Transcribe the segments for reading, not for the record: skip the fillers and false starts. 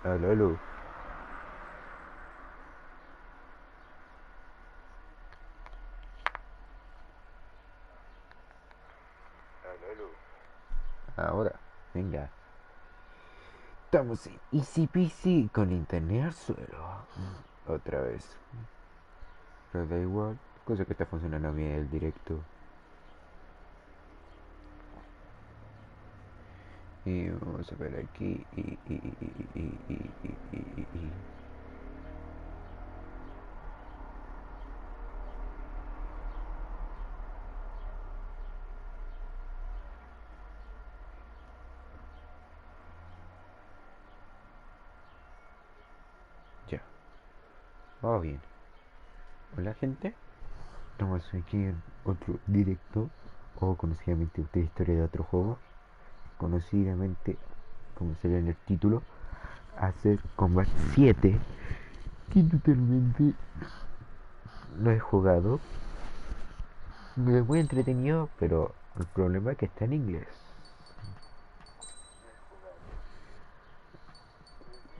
Aló, aló. Aló, aló. Ahora, venga. Estamos en easy peasy con internet al suelo. Otra vez. Pero da igual. Cosa que está funcionando bien el directo. Y vamos a ver aquí. Ya. Vamos bien. Hola, gente. Estamos aquí en otro directo. O conocidamente otra historia de otro juego. Conocidamente, como se ve en el título, hacer Combat 7, que totalmente no he jugado. Es muy entretenido, pero el problema es que está en inglés.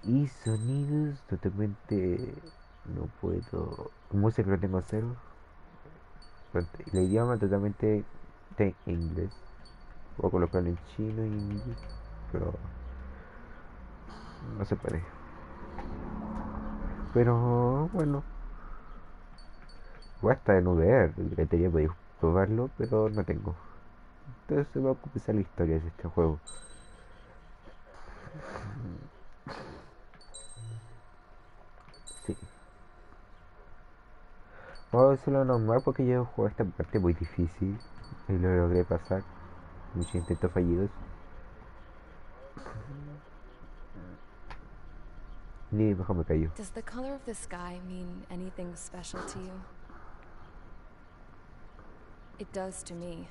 Y sonidos totalmente no puedo. Música lo tengo a cero. El idioma totalmente de inglés. Puedo colocarlo en chino y inglés, pero no se puede. Pero bueno, igual está en VR. Debería poder probarlo, pero no tengo. Entonces se va a comenzar la historia de este juego. Sí. Vamos a hacerlo normal porque yo jugué esta parte muy difícil y lo logré pasar. Muchos intentos fallidos. Ni mejor me cayó. Does the color of the sky mean anything special to you? It does to me.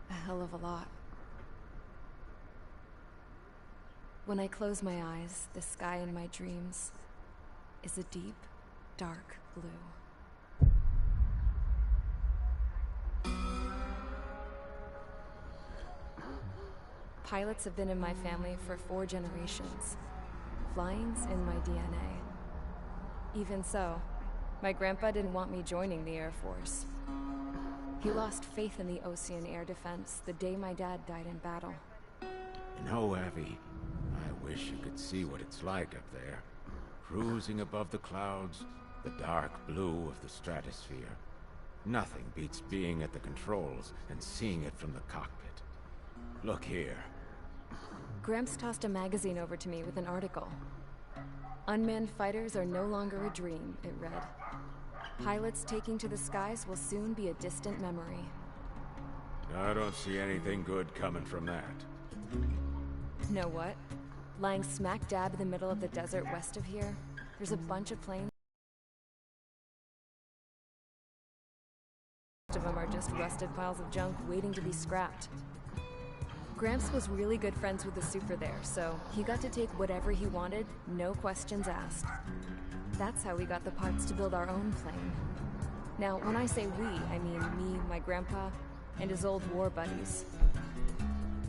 A hell of a lot. When I close my eyes, the sky in my dreams is a deep, dark blue. Pilots have been in my family for 4 generations. Flying's in my DNA. Even so, my grandpa didn't want me joining the Air Force. He lost faith in the Ocean Air Defense the day my dad died in battle. You know, Abby, I wish you could see what it's like up there. Cruising above the clouds, the dark blue of the stratosphere. Nothing beats being at the controls and seeing it from the cockpit. Look here. Gramps tossed a magazine over to me with an article. Unmanned fighters are no longer a dream, it read. Pilots taking to the skies will soon be a distant memory. I don't see anything good coming from that. Know what? Lying smack dab in the middle of the desert west of here, there's a bunch of planes. Most of them are just rusted piles of junk waiting to be scrapped. Gramps was really good friends with the super there, so he got to take whatever he wanted, no questions asked. That's how we got the parts to build our own plane. Now, when I say we, I mean me, my grandpa, and his old war buddies.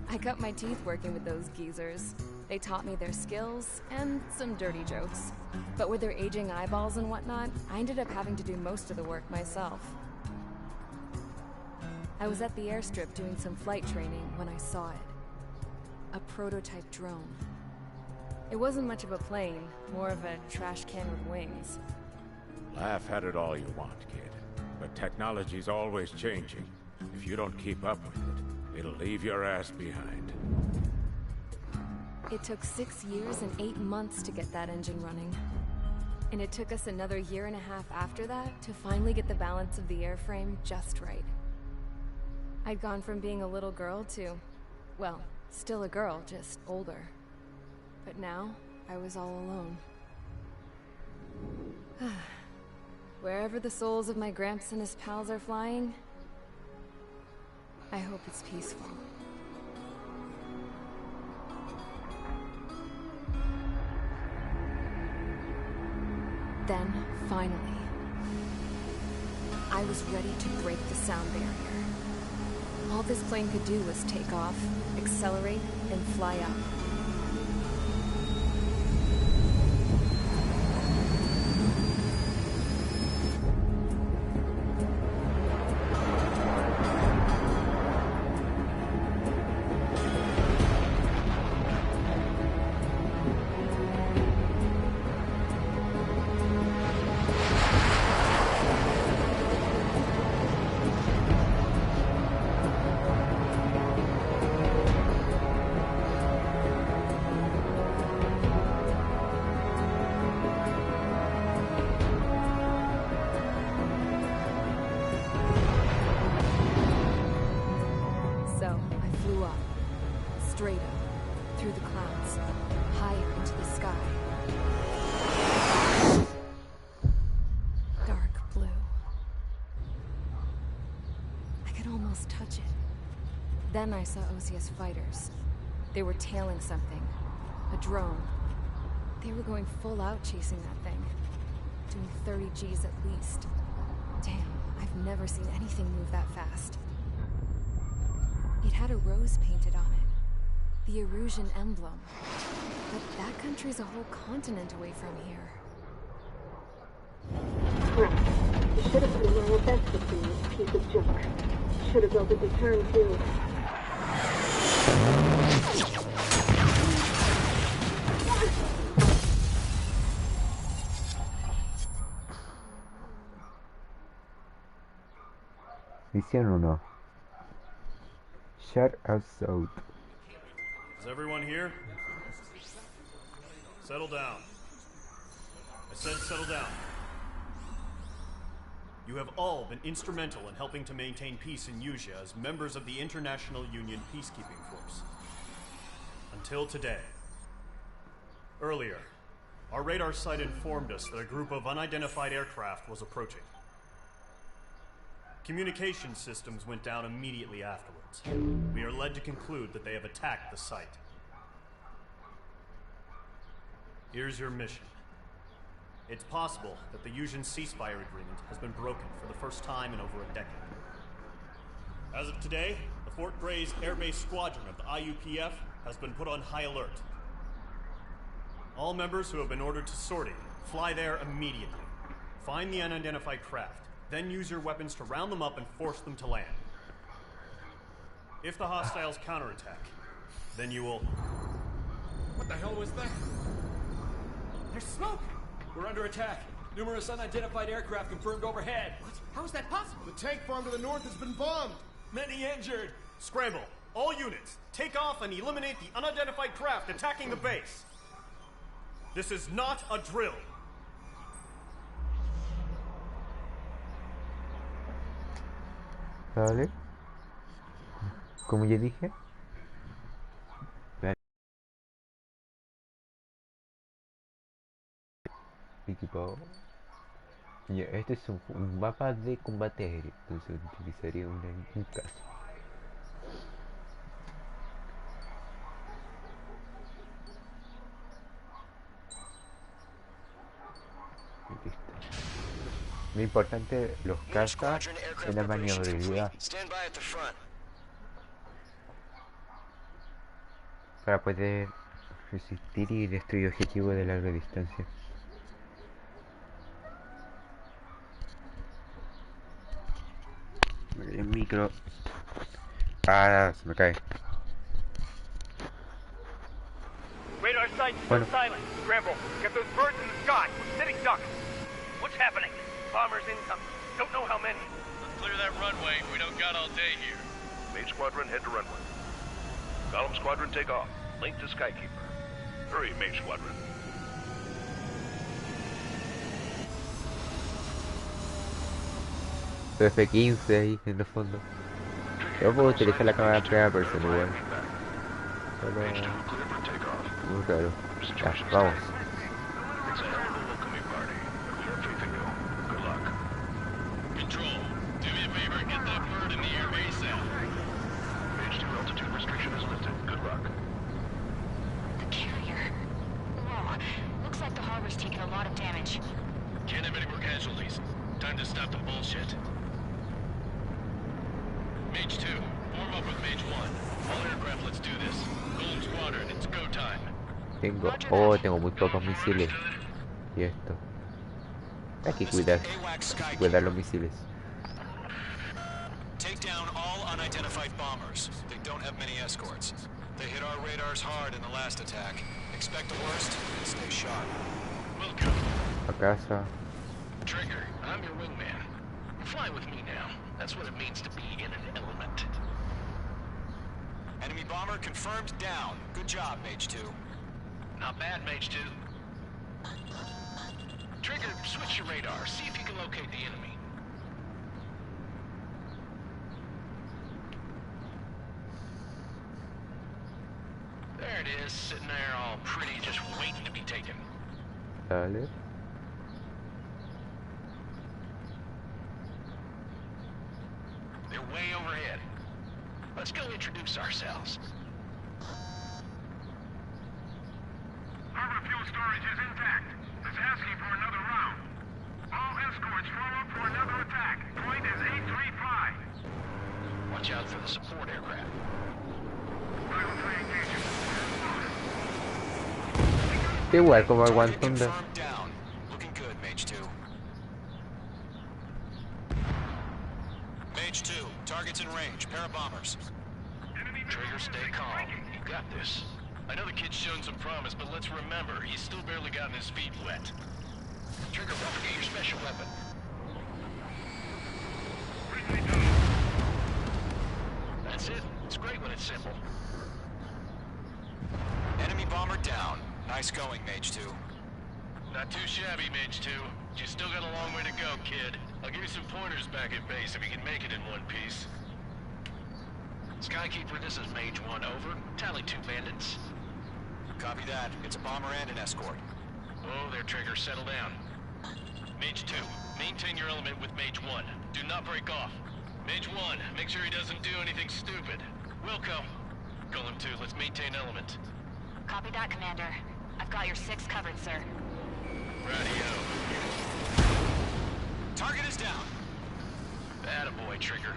I cut my teeth working with those geezers. They taught me their skills and some dirty jokes. But with their aging eyeballs and whatnot, I ended up having to do most of the work myself. I was at the airstrip doing some flight training when I saw it. A prototype drone. It wasn't much of a plane, more of a trash can with wings. Laugh at it all you want, kid. But technology's always changing. If you don't keep up with it, it'll leave your ass behind. It took 6 years and 8 months to get that engine running. And it took us another 1.5 years after that to finally get the balance of the airframe just right. I'd gone from being a little girl to, well, still a girl, just older. But now, I was all alone. Wherever the souls of my Gramps and his pals are flying, I hope it's peaceful. Then, finally, I was ready to break the sound barrier. All this plane could do was take off, accelerate, and fly up. straight up, through the clouds, higher into the sky. Dark blue. I could almost touch it. Then I saw Osia's fighters. They were tailing something. A drone. They were going full out chasing that thing. Doing 30 Gs at least. Damn, I've never seen anything move that fast. It had a rose painted on it. The Erusian emblem. But that country's a whole continent away from here. You should have put in your best to see this piece of junk. Should have built a deterrent too. Misión 1. Shut us out. Is everyone here? Settle down. I said settle down. You have all been instrumental in helping to maintain peace in Usea as members of the International Union Peacekeeping Force. Until today. Earlier, our radar site informed us that a group of unidentified aircraft was approaching. Communication systems went down immediately afterwards. We are led to conclude that they have attacked the site. Here's your mission. It's possible that the Usian ceasefire agreement has been broken for the first time in over a decade. As of today, the Fort Gray's Air Base Squadron of the IUPF has been put on high alert. All members who have been ordered to sortie, fly there immediately. Find the unidentified craft. Then use your weapons to round them up and force them to land. If the hostiles counterattack, then you will... What the hell was that? There's smoke! We're under attack. Numerous unidentified aircraft confirmed overhead. What? How is that possible? The tank farm to the north has been bombed. Many injured. Scramble! All units, take off and eliminate the unidentified craft attacking the base. This is not a drill. Vale. Como ya dije. Equipado. Ya, este es un mapa de combate aéreo. Entonces utilizaría un caso. Aquí está. Lo importante, los cazas en la maniobrabilidad para poder resistir y destruir objetivos de larga distancia. El micro. Ah, se me cae. Radar site still silent. Scramble. Get those birds in the sky. We're sitting ducks. What's happening? Bombers incoming. Don't know how many. Let's clear that runway. We don't got all day here. Main Squadron, head to runway. Column Squadron, take off. Link to Skykeeper. Hurry, Main Squadron. F-15 ahí en el fondo. Yo puedo utilizar la cámara en primera persona igual. Pero... muy claro. Ya, vamos. Control, do me a favor and get that bird in the air ASAP. Page 2 altitude restriction is lifted. Good luck. The carrier. Whoa. Looks like the harbor's taken a lot of damage. Can't have any more casualties. Time to stop the bullshit. Mage 2, form up with Mage 1. All aircraft, let's do this. Golden Squadron, it's go time. Tengo muy pocos misiles. Y esto. Hay que cuidar los misiles. Take down all unidentified bombers. They don't have many escorts. They hit our radars hard in the last attack. Expect the worst and stay sharp. Welcome. A casa. Trigger, I'm your wingman. Fly with me now. That's what it means to be in an element. Enemy bomber confirmed down. Good job, Mage 2. Not bad, Mage 2. Trigger, switch your radar. See if you can locate the enemy. it is, sitting there all pretty, just waiting to be taken. Dale. They're way overhead. Let's go introduce ourselves. Harbor fuel storage is intact. It's asking for another round. All escorts roll up for another attack. Point is 835. Watch out for the support aircraft. Igual como aguanta un Down. Looking good, Mage 2. Mage 2, targets in range. Pair of bombers. Trigger, stay calm. You got this. I know the kid's shown some promise, but let's remember, he's still barely gotten his feet wet. Trigger, don't forget your special weapon. That's it. It's great when it's simple. Enemy bomber down. Nice going, Mage 2. Not too shabby, Mage 2. But you still got a long way to go, kid. I'll give you some pointers back at base if you can make it in one piece. Skykeeper, this is Mage 1, over. Tally 2 bandits. Copy that. It's a bomber and an escort. Oh, there, Trigger. Settle down. Mage 2, maintain your element with Mage 1. Do not break off. Mage 1, make sure he doesn't do anything stupid. Wilco, Golem 2, let's maintain element. Copy that, Commander. I've got your 6 covered, sir. Radio. Target is down. Attaboy, Trigger.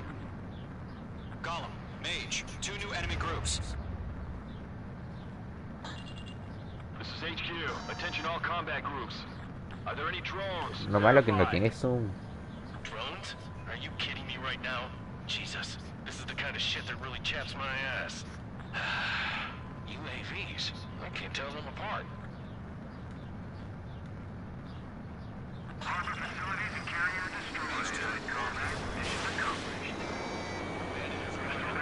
Golem, Mage, 2 new enemy groups. This is HQ. Attention all combat groups. Are there any drones? Lo malo que no tiene zoom. Drones? Are you kidding me right now? Jesus, this is the kind of shit that really chaps my ass. UAVs? I can't tell them apart. Harbor facilities and carrier destroyed. Combat mission accomplished.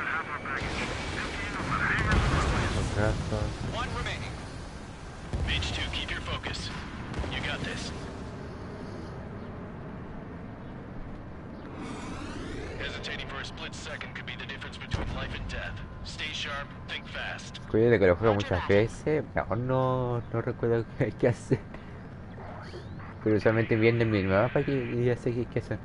Half our baggage. Emptying over the hangar. One remaining. Mage 2, keep your focus. You got this. Hesitating for a split second could be the difference between life and death. Stay sharp, think fast. Cuídate que lo juego muchas veces. Mejor no recuerdo qué hacer. Pero usualmente viendo en mi mapa y ya sé qué hacer.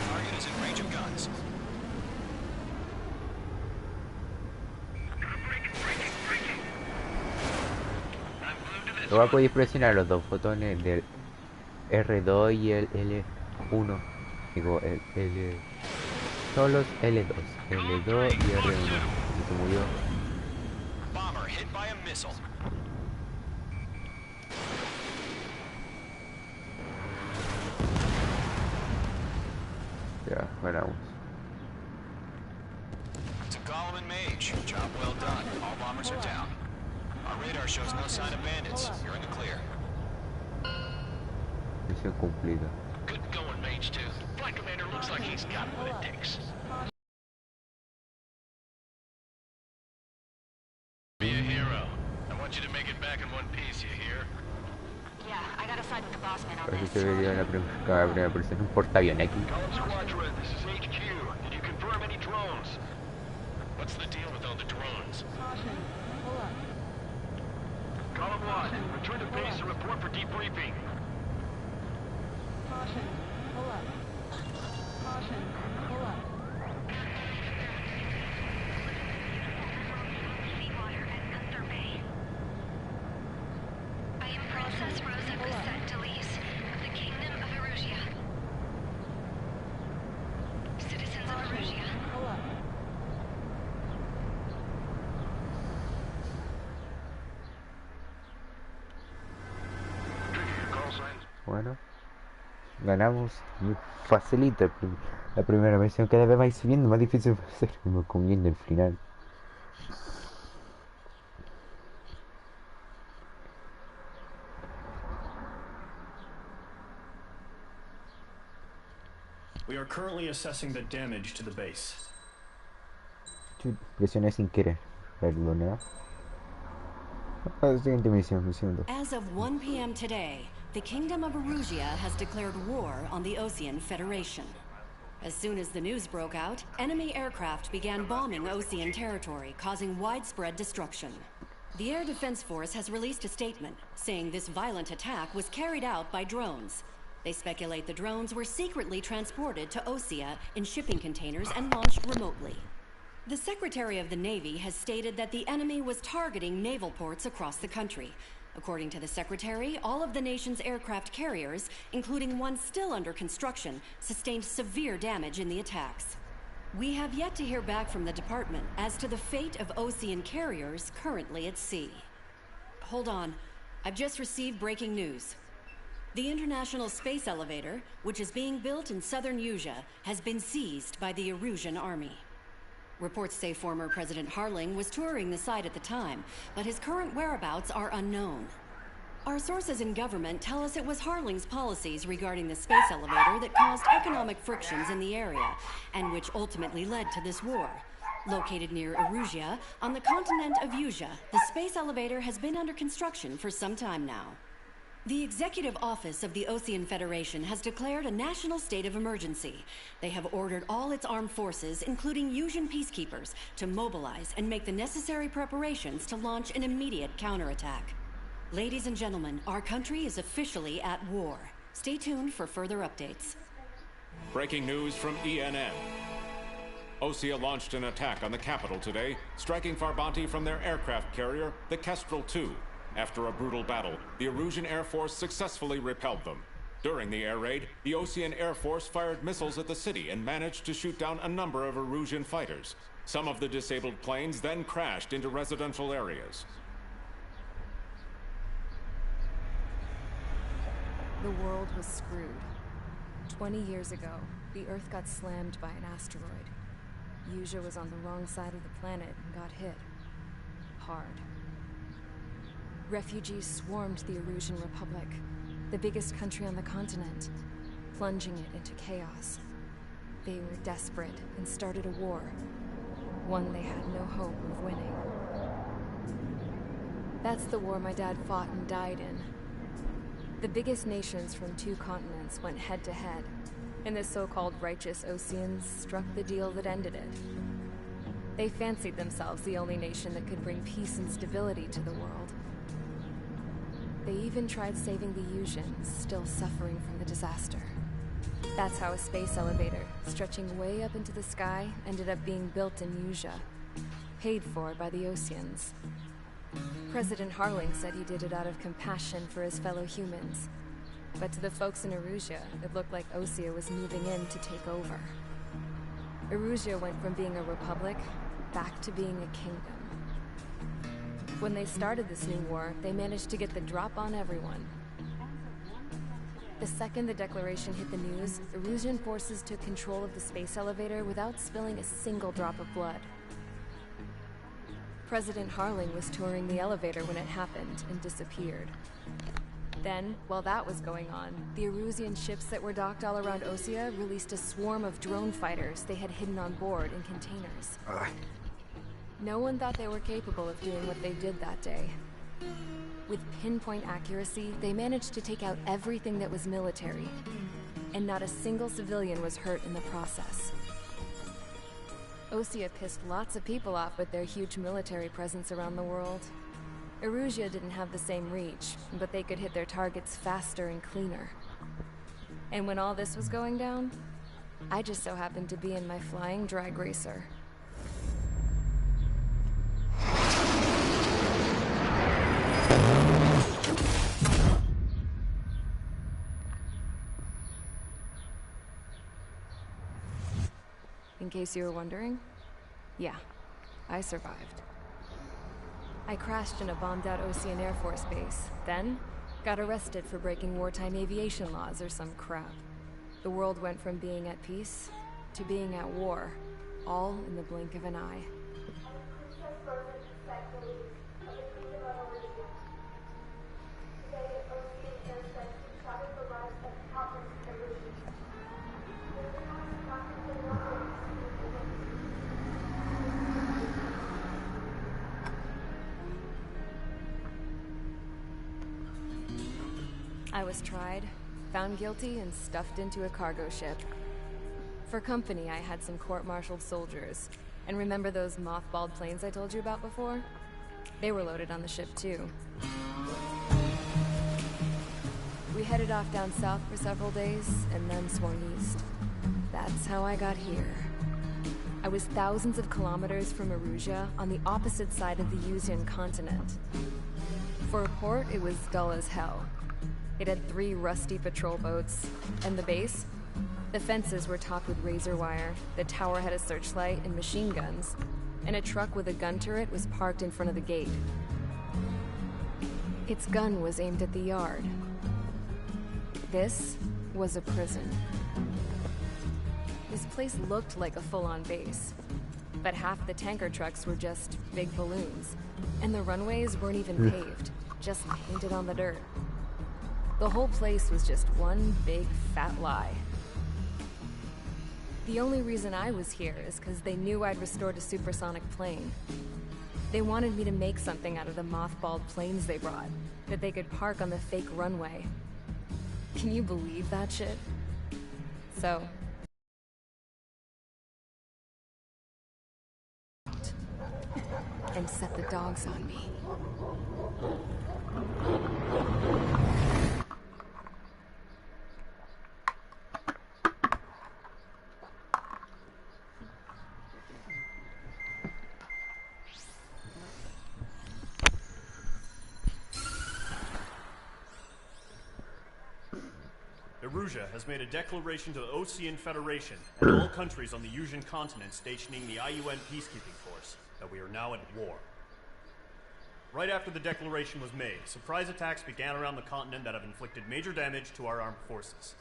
Target is in range of guns. Luego podéis presionar los dos botones del R2 y el L1. Digo, son los L2. L2 y R1. Y se murió. Bomber hit by a missile. Ya, ganamos. To Golem and Mage, job well done. All bombers are down. Our radar shows no sign of bandits. You're in the clear. Misión cumplida. Good going, Mage 2. Flight Commander looks like he's got what it takes. Be a hero. I want you to make it back in one piece, you hear? Yeah, I gotta side with the boss man on Parece this. que vería la primera persona un portaaviones aquí. Column Squadron, this is HQ. Did you confirm any drones? What's the deal with all the drones? Column 1, return to base and report for debriefing. I am Princess Rosa Crescentilis of the Kingdom of Erusia. Citizens of Erusia. Bueno, ganamos muy facilito la primera misión. Cada vez vais subiendo, más difícil va a ser. Me comiendo el final. We are currently assessing the damage to the base. Chut, presioné sin querer. Perdona. Siguiente misión, misión 2. As of 1 p.m. today, the Kingdom of Erusia has declared war on the Osean Federation. As soon as the news broke out, enemy aircraft began bombing Osean territory, causing widespread destruction. The Air Defense Force has released a statement saying this violent attack was carried out by drones. They speculate the drones were secretly transported to Osea in shipping containers and launched remotely. The Secretary of the Navy has stated that the enemy was targeting naval ports across the country. According to the Secretary, all of the nation's aircraft carriers, including one still under construction, sustained severe damage in the attacks. We have yet to hear back from the department as to the fate of Osean carriers currently at sea. Hold on. I've just received breaking news. The International Space Elevator, which is being built in southern Usea, has been seized by the Erusian army. Reports say former President Harling was touring the site at the time, but his current whereabouts are unknown. Our sources in government tell us it was Harling's policies regarding the space elevator that caused economic frictions in the area, and which ultimately led to this war. Located near Erusia, on the continent of Usea, the space elevator has been under construction for some time now. The Executive Office of the Osean Federation has declared a national state of emergency. They have ordered all its armed forces, including Usian peacekeepers, to mobilize and make the necessary preparations to launch an immediate counterattack. Ladies and gentlemen, our country is officially at war. Stay tuned for further updates. Breaking news from ENN. Osea launched an attack on the capital today, striking Farbanti from their aircraft carrier, the Kestrel II. After a brutal battle, the Erusian Air Force successfully repelled them. During the air raid, the Osean Air Force fired missiles at the city and managed to shoot down a number of Erusian fighters. Some of the disabled planes then crashed into residential areas. The world was screwed. 20 years ago, the Earth got slammed by an asteroid. Usea was on the wrong side of the planet and got hit. Hard. Refugees swarmed the Erusian Republic, the biggest country on the continent, plunging it into chaos. They were desperate and started a war, one they had no hope of winning. That's the war my dad fought and died in. The biggest nations from 2 continents went head-to-head, and the so-called righteous Oseans struck the deal that ended it. They fancied themselves the only nation that could bring peace and stability to the world. They even tried saving the Usians, still suffering from the disaster. That's how a space elevator, stretching way up into the sky, ended up being built in Usea, paid for by the Oseans. President Harling said he did it out of compassion for his fellow humans. But to the folks in Erusia, it looked like Osea was moving in to take over. Erusia went from being a republic back to being a kingdom. When they started this new war, they managed to get the drop on everyone. The second the declaration hit the news, Erusian forces took control of the space elevator without spilling a single drop of blood. President Harling was touring the elevator when it happened and disappeared. Then, while that was going on, the Erusian ships that were docked all around Osea released a swarm of drone fighters they had hidden on board in containers. No one thought they were capable of doing what they did that day. With pinpoint accuracy, they managed to take out everything that was military, and not a single civilian was hurt in the process. Osea pissed lots of people off with their huge military presence around the world. Erusia didn't have the same reach, but they could hit their targets faster and cleaner. And when all this was going down, I just so happened to be in my flying drag racer. In case you were wondering, yeah, I survived. I crashed in a bombed-out Osean Air Force base, then got arrested for breaking wartime aviation laws or some crap. The world went from being at peace to being at war, all in the blink of an eye. I was tried, found guilty, and stuffed into a cargo ship. For company, I had some court-martialed soldiers. And remember those mothballed planes I told you about before? They were loaded on the ship, too. We headed off down south for several days, and then swung east. That's how I got here. I was thousands of kilometers from Erusia, on the opposite side of the Yuzian continent. For a port, it was dull as hell. It had 3 rusty patrol boats, and the base? The fences were topped with razor wire, the tower had a searchlight and machine guns, and a truck with a gun turret was parked in front of the gate. Its gun was aimed at the yard. This was a prison. This place looked like a full-on base, but half the tanker trucks were just big balloons, and the runways weren't even paved, just painted on the dirt. The whole place was just one big fat lie. The only reason I was here is because they knew I'd restored a supersonic plane. They wanted me to make something out of the mothballed planes they brought, that they could park on the fake runway. Can you believe that shit? So... and set the dogs on me. Erusia has made a declaration to the Ocean Federation and all countries on the Yuzian continent stationing the IUN peacekeeping force that we are now at war. Right after the declaration was made, surprise attacks began around the continent that have inflicted major damage to our armed forces.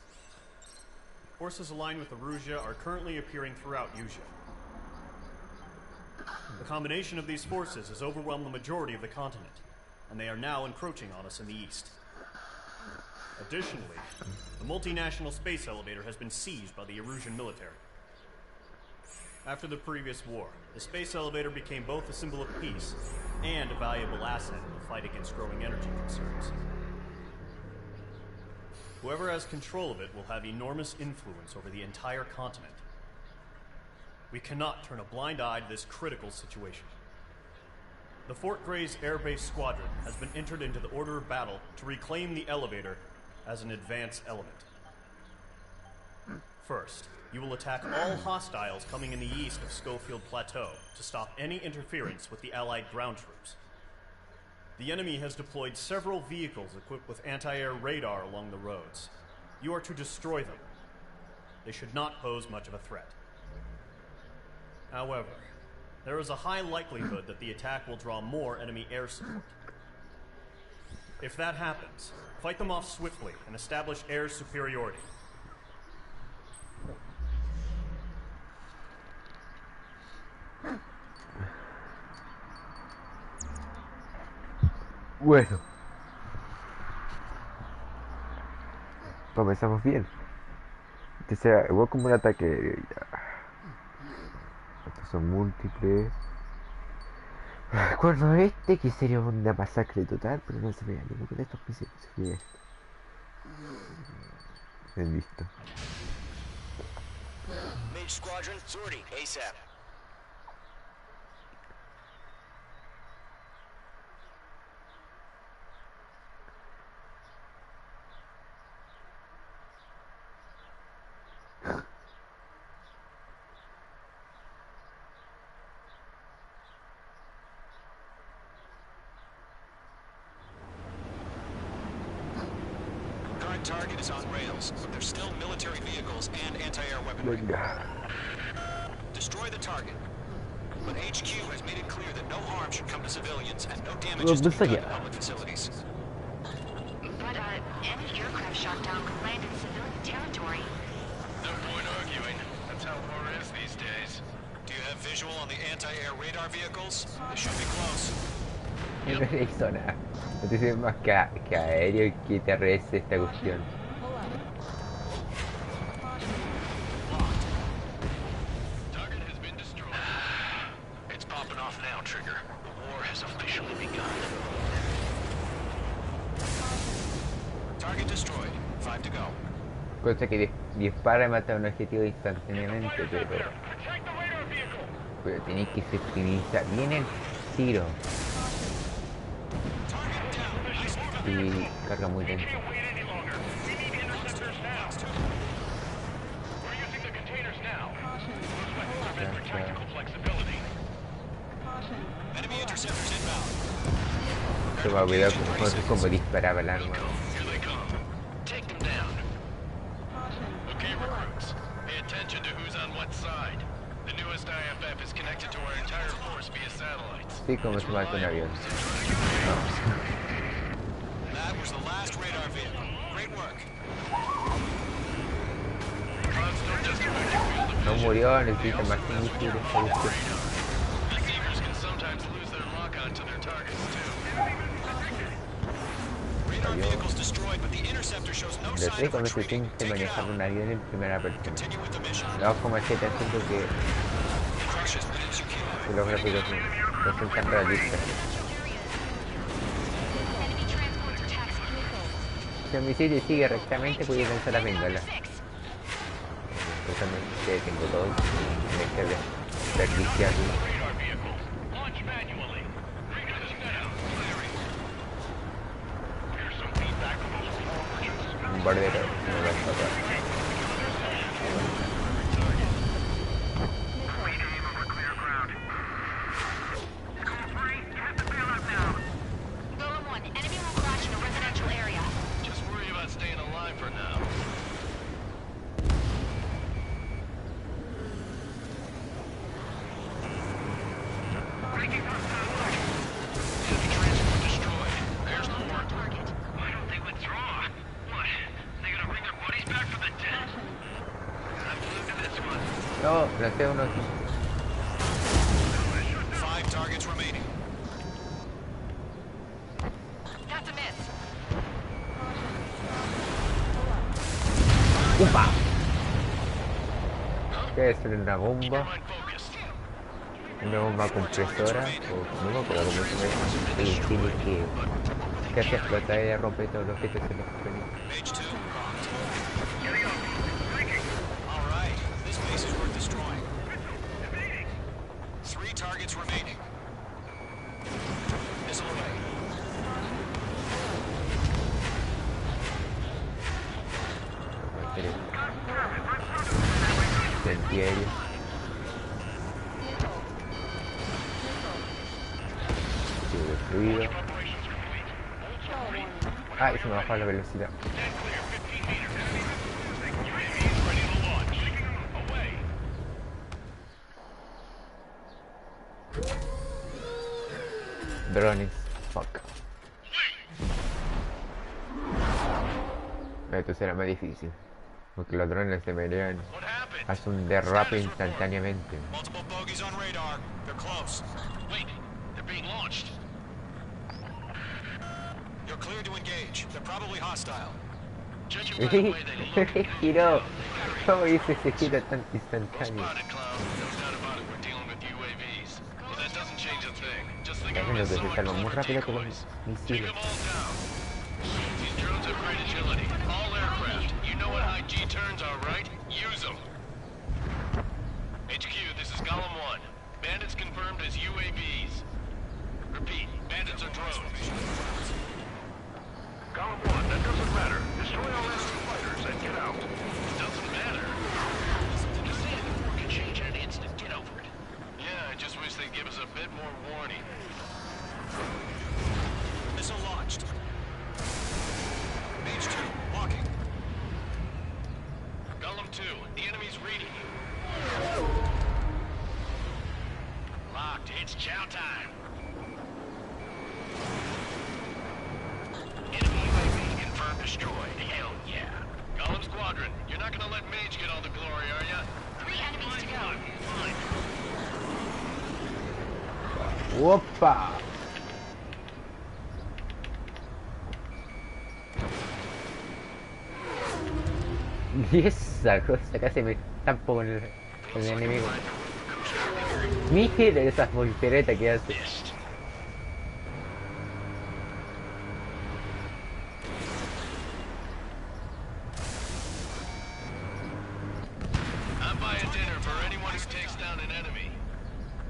Forces aligned with Erusia are currently appearing throughout Yusia. The combination of these forces has overwhelmed the majority of the continent, and they are now encroaching on us in the east. Additionally, the multinational space elevator has been seized by the Erusian military. After the previous war, the space elevator became both a symbol of peace and a valuable asset in the fight against growing energy concerns. Whoever has control of it will have enormous influence over the entire continent. We cannot turn a blind eye to this critical situation. The Fort Gray's Air Base Squadron has been entered into the order of battle to reclaim the elevator as an advance element. First, you will attack all hostiles coming in the east of Schofield Plateau to stop any interference with the Allied ground troops. The enemy has deployed several vehicles equipped with anti-air radar along the roads. You are to destroy them. They should not pose much of a threat. However, there is a high likelihood that the attack will draw more enemy air support. If that happens, fight them off swiftly and establish air superiority. Bueno, comenzamos bien. Que sea igual como un ataque aéreo. Estos son múltiples. Recuerdo este que sería una masacre total, pero no se vea ninguno de estos principios. Bien listo. Mage Squadron, sortie, ASAP. Target is on rails, but there's still military vehicles and anti-air weaponry. Destroy the target. But HQ has made it clear that no harm should come to civilians and no damages to be done to public facilities. But any aircraft shot down could land in civilian territory. No point arguing. That's how war is these days. Do you have visual on the anti-air radar vehicles? They should be close. No he visto nada. No te sirve más que aéreo que terrestre esta cuestión. Target has been destroyed. It's popping off now, Trigger. The war has officially begun. Target destroyed. Cosa que dispara y mata a un objetivo instantáneamente, pero tenéis que optimizar bien el tiro. Y carga muy lento. Se va a cuidar como disparaba el arma. Sí, como se mata un avión. No murió, necesita más misiles. Lo sé cuando se tiene que manejar un avión en primera persona. No como es que te siento que los gráficos no son tan realistas. Si el misil sigue rectamente, puede lanzar la bengala. Totalmente tengo todo. Me que desperdiciarlo. Un bardero, no lo vas a parar. No, lancé uno aquí. 5 targets remaining. ¡Upa! ¿Qué es? ¿Una bomba? ¿Una bomba compresora? O no me acuerdo cómo se llama. El tiene que hace explotar y rompe todos los que se los ponen. Targets remaining. Missile away. Antiaéreo. Destruido. Ay, se me bajó la velocidad. Drones, fuck. Esto será más difícil, porque los drones se verían, hacen un derrape instantáneamente. Giró. ¿Cómo hice ese giro tan instantáneo? También los que se salvan muy rápido con los misiles. HQ, this is Golem 1. Bandits confirmed as UAVs. Repeat, bandits are drones. Golem 1, that doesn't matter. Destroy all enemy fighters and get out. Doesn't matter. Just saying, the war can change in an instant. Get over it. Yeah, I just wish they'd give us a bit more warning. Missile launched. Mage 2, walking. Golem 2, the enemy's reading you. Locked, it's chow time. Enemy UAV confirmed destroyed. Hell yeah. Golem Squadron, you're not gonna let Mage get all the glory, are ya? 3 enemies to go. ¡Opa! Y esa cosa casi me tampo con el enemigo. Mije de esas volteretas que hace. buy a dinner for anyone who takes down an enemy.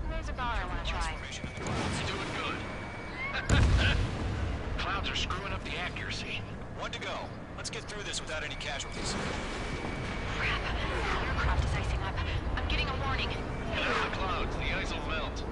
There's a bar I want to try. It's doing good. Clouds are screwing up the accuracy. One to go. Let's get through this without any casualties. Crap. The aircraft is icing up. I'm getting a warning. Get out of the clouds. The ice will melt.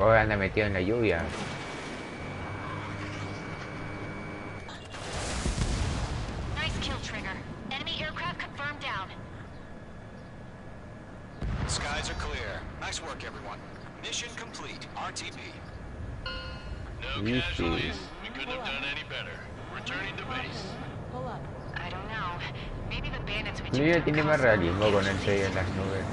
Oh, anda metido en la lluvia. Nice kill, Trigger. Enemy aircraft confirmed down. Skies are clear. Nice work, everyone. Mission complete. RTB. No casualties. We couldn't have done any better. Returning to base. I don't know. Maybe the bandits would Lluvia tiene más realismo con el sello en las nubes.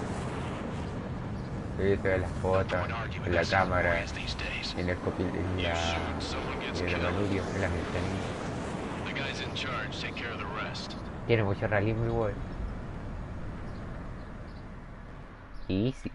Se ve las fotos, en la cámara, en el copil, en el manurio, en las ventanillas. The guys in charge take care of the rest. Tiene mucho realismo igual. Easy.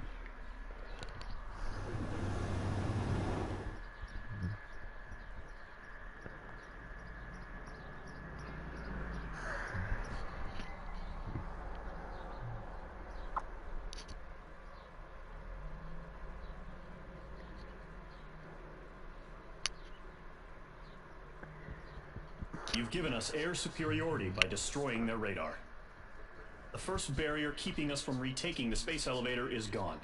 You've given us air superiority by destroying their radar. The first barrier keeping us from retaking the space elevator is gone.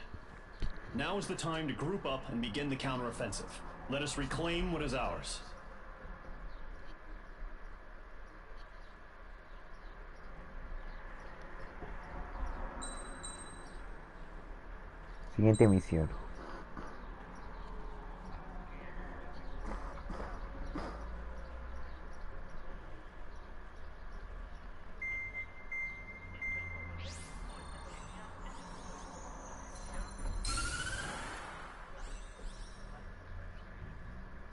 Now is the time to group up and begin the counteroffensive. Let us reclaim what is ours. Siguiente misión.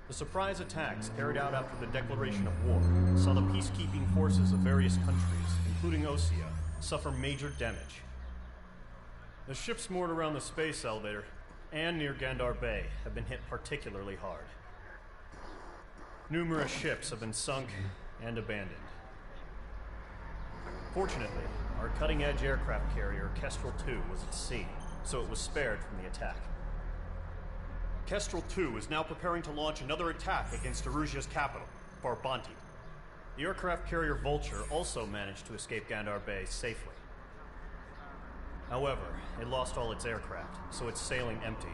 The surprise attacks carried out after the declaration of war saw the peacekeeping forces of various countries, including Osea, suffer major damage. The ships moored around the space elevator and near Gandar Bay have been hit particularly hard. Numerous ships have been sunk and abandoned. Fortunately, our cutting-edge aircraft carrier, Kestrel 2, was at sea, so it was spared from the attack. Kestrel 2 is now preparing to launch another attack against Erusia's capital, Farbanti. The aircraft carrier Vulture also managed to escape Gandar Bay safely. However, it lost all its aircraft, so it's sailing empty.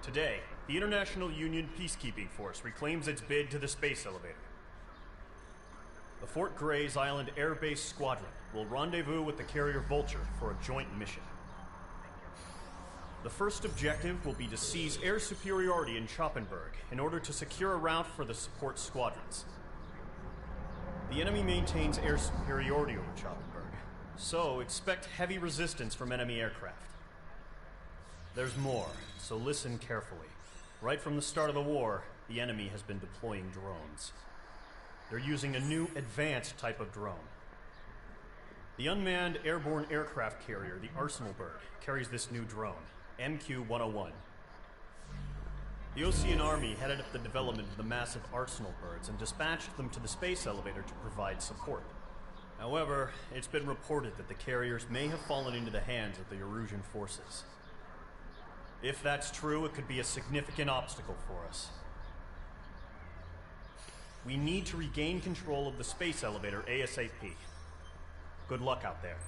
Today, the International Union Peacekeeping Force reclaims its bid to the space elevator. The Fort Gray's Island Air Base Squadron will rendezvous with the carrier Vulture for a joint mission. The first objective will be to seize air superiority in Schoppenberg in order to secure a route for the support squadrons. The enemy maintains air superiority over Schoppenberg, so expect heavy resistance from enemy aircraft. There's more, so listen carefully. Right from the start of the war, the enemy has been deploying drones. They're using a new advanced type of drone. The unmanned airborne aircraft carrier, the Arsenal Bird, carries this new drone. MQ-101. The Osean Army headed up the development of the massive Arsenal birds and dispatched them to the space elevator to provide support. However, it's been reported that the carriers may have fallen into the hands of the Erusian forces. If that's true, it could be a significant obstacle for us. We need to regain control of the space elevator ASAP. Good luck out there.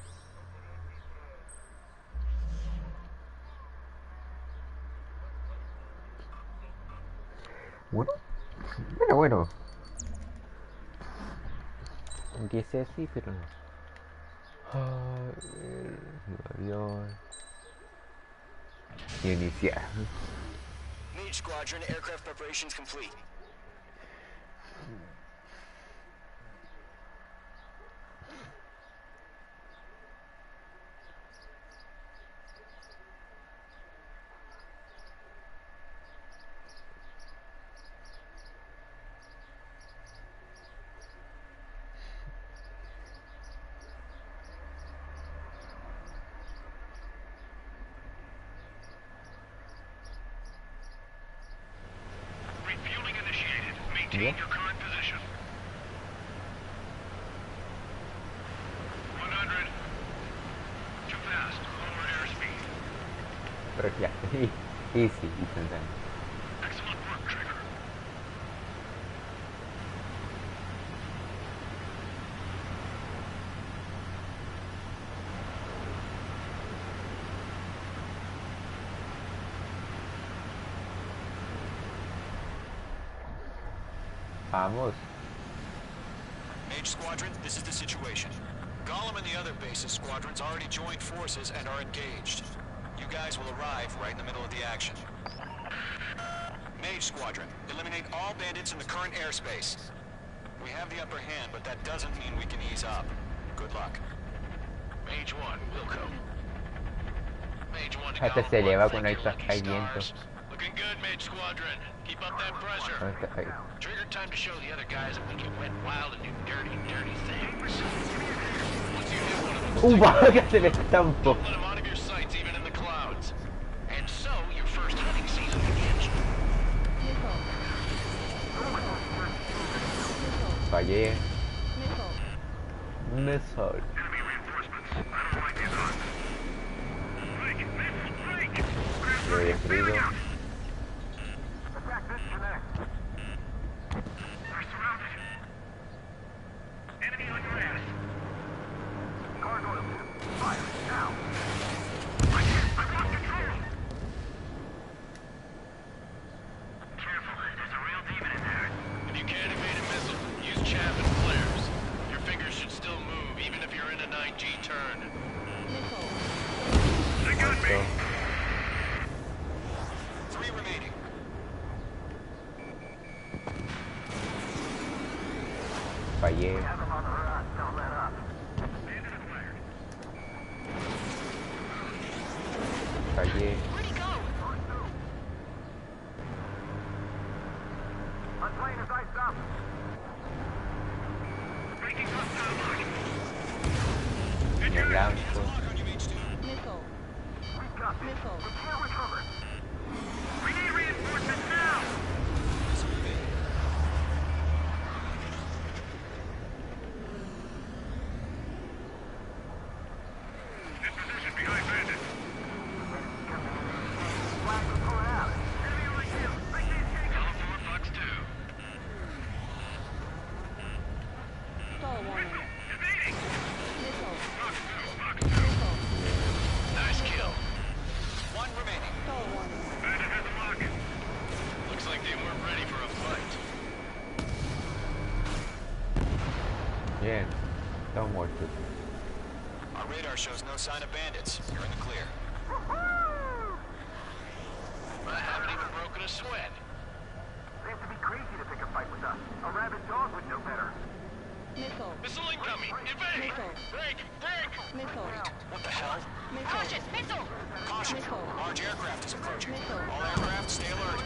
Bueno. Empiece así, pero no. El avión. Iniciar. Mage Squadron, aircraft preparations complete. Maintain your current position. 100. Too fast. Lower airspeed. Pero ya, easy, instantáneo. Excellent work, Trigger. Vamos. Mage Squadron, this is the situation. Gollum and the other base's squadrons already joined forces and are engaged. You guys will arrive right in the middle of the action. Mage Squadron, eliminate all bandits in the current airspace. We have the upper hand, but that doesn't mean we can ease up. Good luck. Mage 1, Wilco. Mage 1 to Hasta se Gollum 1, eleva thank con you, el lucky hay viento. stars. Looking good, Mage Squadron. Keep up that pressure. Trigger, time to show the other guys that we can went wild and do dirty, dirty things. Once you hit one of them, ¡Vaga se le estampó! don't let them out of your sights, even in the clouds. And so, your first hunting season begins. Fallé. Missile. Enemy reinforcements. I don't like these odds. Break! Missile! Break! Lo he destruido. Attack this connect. They're surrounded. Enemy on your ass. Gargoyle. Fire. Now. I can't. I've lost control. Careful. There's a real demon in there. If you can't evade a missile, use chaff and flares. Your fingers should still move, even if you're in a 9G turn. They got me. 3 remaining. Fallé. Have them on the run. Don't let up. Fallé. Where'd he go? My plane is iced up. Breaking hostile line. Me lanzo. Missile. We've got this. We can't recover. We need reinforcements now. In position behind bandits. Flag will pull it out. Enemy on my tail. I can't take it. Column 4, Fox 2. Stall warning. Evading. Missile. Fox 2, Fox 2. Missile. Nice kill. 1 remaining. Stall warning. Bandit has a lock. Looks like they weren't ready for a fight. Bien. Estamos muertos. Our radar shows no sign of bandits. You're in the clear. I haven't even broken a sweat. They have to be crazy to pick a fight with us. A rabid dog would know better. Missile. Missile incoming! Evade! Missile. Break! Break! Missile. What the hell? Missile. Cautious, missile! Caution. Missile. Large aircraft is approaching. Missile. All aircraft, stay alert.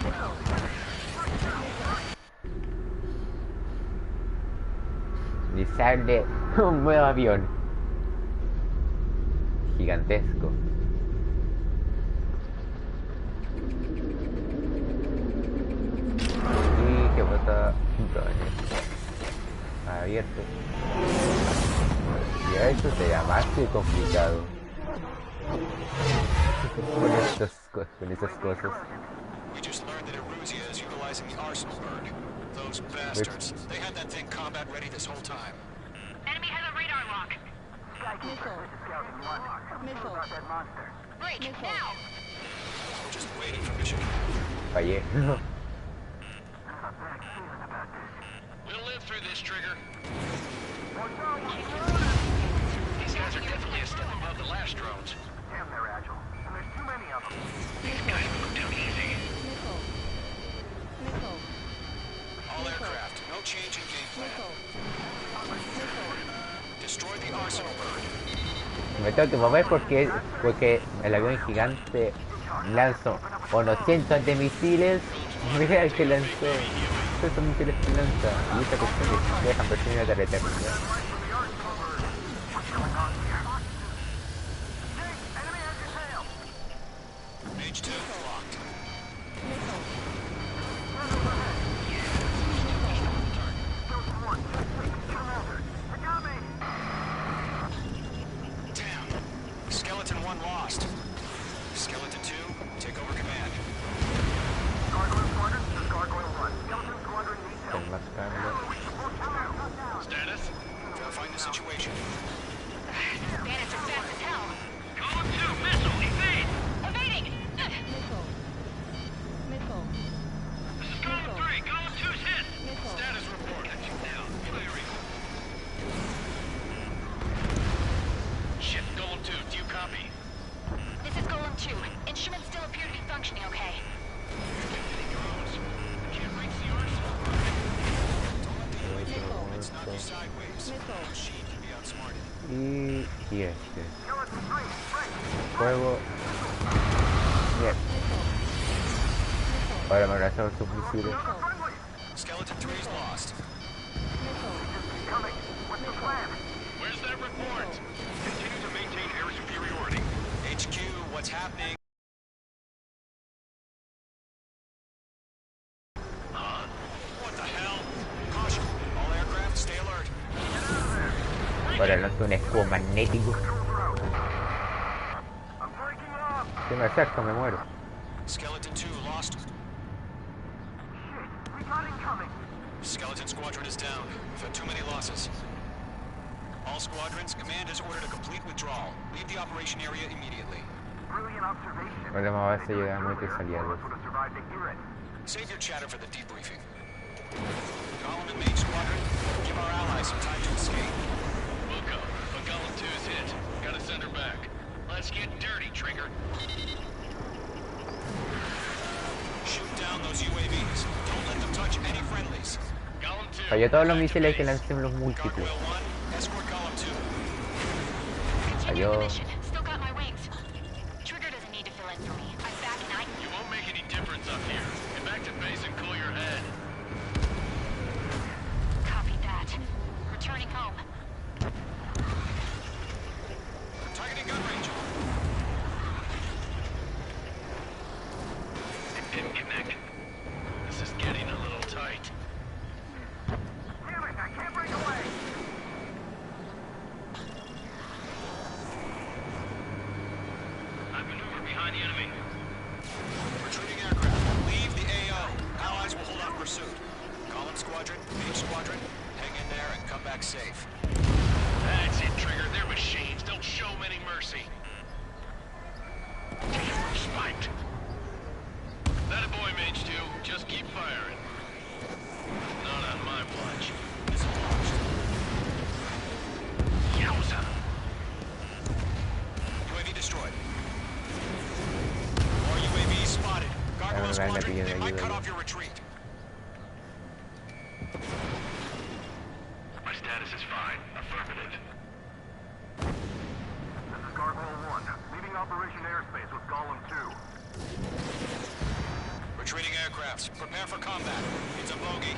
Y sale un nuevo avión. Gigantesco. Y que bota abierto. Y a eso será más que complicado. Con esas cosas. We just learned that Eruzia is utilizing the arsenal bird. Those bastards. They had that thing combat ready this whole time. Enemy has a radar lock. Missile. Missile. Break now. We're just waiting for mission. Fallé. We'll live through this, Trigger. These guys are definitely a step above the last drones. Damn, they're agile. And there's too many of them. These guys move down easy. Missile. Missile. All aircraft, no change in game plan. Missile. Destroy the arsenal bird. Me tengo que mover porque el avión gigante lanzó unos cientos de misiles. Mira el que lanzó. Estos son misiles que lanza. Y esta cuestión que dejan personas de eternidad. Mage 2 locked. functioning okay. Y este fuego. Bien. Ahora me lanzamos sus misiles. Skeleton 3 is lost. Where's that report? Continue to maintain air superiority. HQ, what's happening? What the hell? Caution, all aircraft stay alert. Ahora lanzo un escudo magnético. Si me acerco me muero. Skeleton 2 lost. We got incoming. Skeleton Squadron is down. We've had too many losses. All squadrons, command has ordered a complete withdrawal. Leave the operation area immediately. Brilliant observation. Problema base llega muy que salía. Would have survived to hear it. Save your chatter for the debriefing. Golem and Mage Squadron, give our allies some time to escape. Wilco, but Golem 2's hit. Gotta send her back. Let's get dirty, Trigger. Shoot down those UAVs. Don't let them touch any friendlies. Golem 2. Falló todos los misiles que lancé en los múltiples. Gargoyle 1, escort Golem 2. Continue the Falló. mission. Still got my wings. Trigger doesn't need to fill in for me. I'm back and I... You won't make any difference up here. Get back to base and cool your head. Copy that. Returning home. Targeting gun range. It didn't connect. This is getting a little tight. Damn it, I can't break away. I maneuver behind the enemy. Retreating aircraft. Leave the AO. Allies will hold off pursuit. Golem Squadron, Mage Squadron, hang in there and come back safe. That's it, Trigger. They're machines. Don't show them any mercy. Damn, we're spiked. That a boy, Mage 2. Just keep firing. Not on my watch. Yowza. UAV destroyed. More UAVs spotted. Gargoyle Squadron, they might cut off your retreat. My status is fine. Affirmative. This is Gargoyle 1. Leaving Operation Airspace with Golem 2. Retreating aircrafts. Prepare for combat. It's a bogey.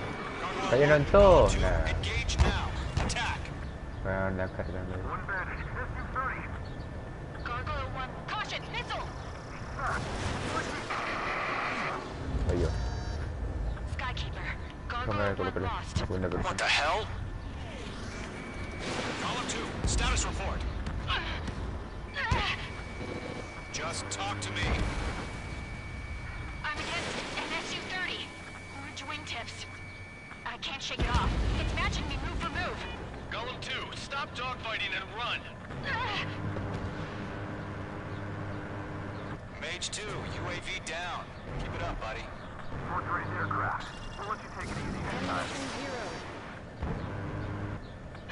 Cayeron todos. Engage now. Attack. Voy a andar cargando. One bed. SU-30. Gargoyle 1. Caution! Missile! Soy yo. Skykeeper. No me Gargoyle 1 coloco lost. la segunda What persona. the hell? Column 2, status report. Just talk to me. I'm against an SU-30. Orange wingtips. I can't shake it off. It's matching me move for move. Golem 2, stop dogfighting and run. Mage 2, UAV down. Keep it up, buddy. Fourth-rate aircraft. We'll let you take it easy next time.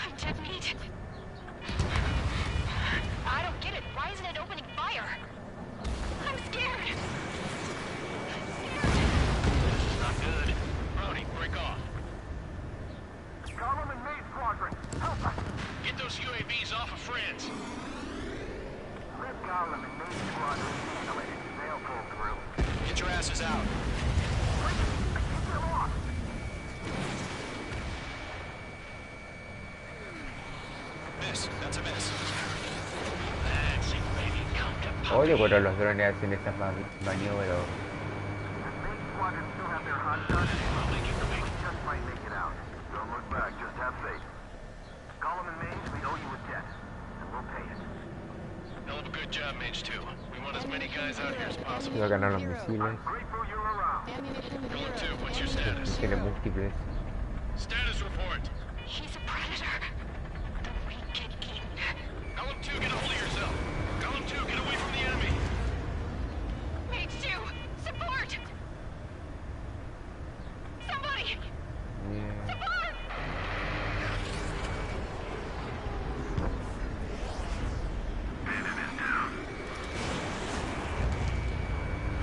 I'm dead meat. I don't get it. Why isn't it opening fire? I'm scared. This is not good. Brody, break off. Golem and Maid Squadron, help us! Get those UAVs off of friends. Let Golem and Maid Squadron handle it. They'll pull through. Get your asses out. I think they're lost. Miss. That's a miss. That's it, baby. Come to Oye, puppy. pero los drones hacen esas maniobras. The Maid Squadron still have their hot guns. We just might make it out. Don't look back, just have faith. Golem and Maid, we owe you a debt. And we'll pay it. Hell of a good job, Mage 2. We want as many guys out here as possible. Iba a ganar los misiles. Grateful you're around. Golem 2, what's your status? Tiene múltiples. Status report. He's a predator. The weak get eaten. Golem 2, get a hold of yourself. Golem 2, get away from the enemy. Mage 2, support! Somebody! Yeah. Support!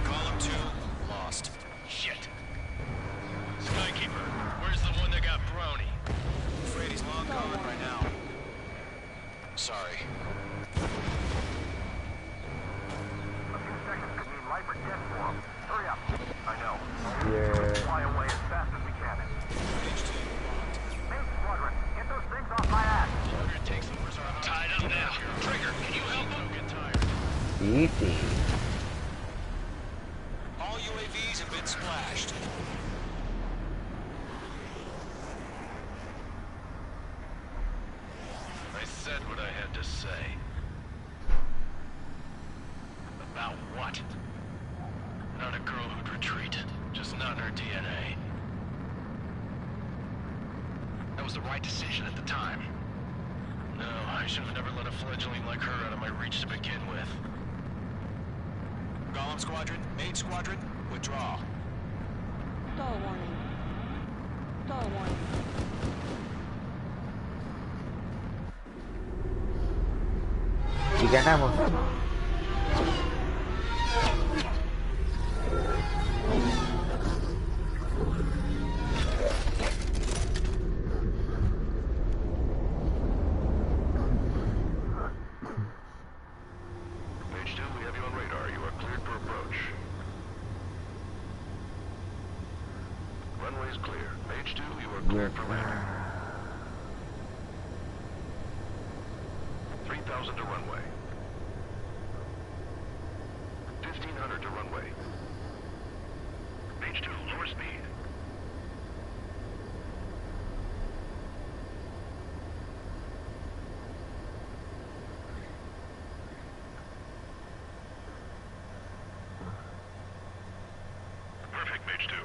Column 2, jet for him. Hurry up. I know. Yeah. Fly away as fast as we can. Main squadron, get those things off my ass. Tied up now. Trigger, can you help him? Easy. All UAVs have been splashed. I said what I had to say. About what? Not a girl who'd retreat. Just not in her DNA. That was the right decision at the time. No, I should have never let a fledgling like her out of my reach to begin with. Golem Squadron, Mage Squadron, withdraw. Stall warning. Stall warning. Y ganamos. Mage 2, we have you on radar. You are cleared for approach. Runway is clear. Mage 2, you are cleared for landing. 3,000 to runway. 1,500 to runway. Mage 2, lower speed. Perfect, Mage 2.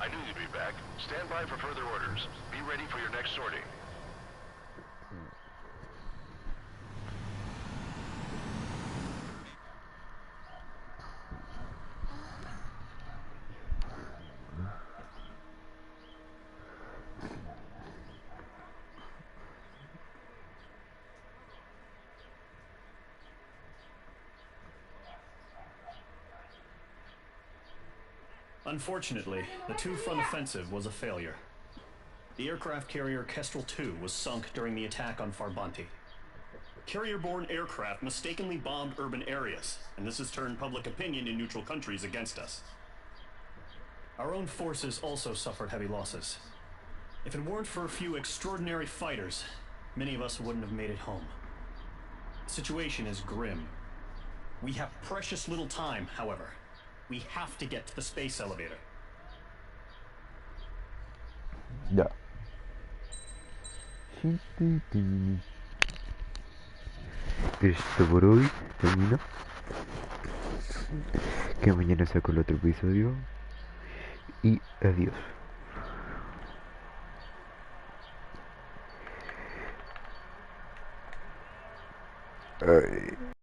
I knew you'd be back. Stand by for further orders. Be ready for your next sortie. Unfortunately, the two-front offensive was a failure. The aircraft carrier Kestrel II was sunk during the attack on Farbanti. Carrier-borne aircraft mistakenly bombed urban areas, and this has turned public opinion in neutral countries against us. Our own forces also suffered heavy losses. If it weren't for a few extraordinary fighters, many of us wouldn't have made it home. The situation is grim. We have precious little time, however. We have to get to the space elevator. Ya. Esto por hoy termino. Que mañana saco el otro episodio. Y adiós. Ay.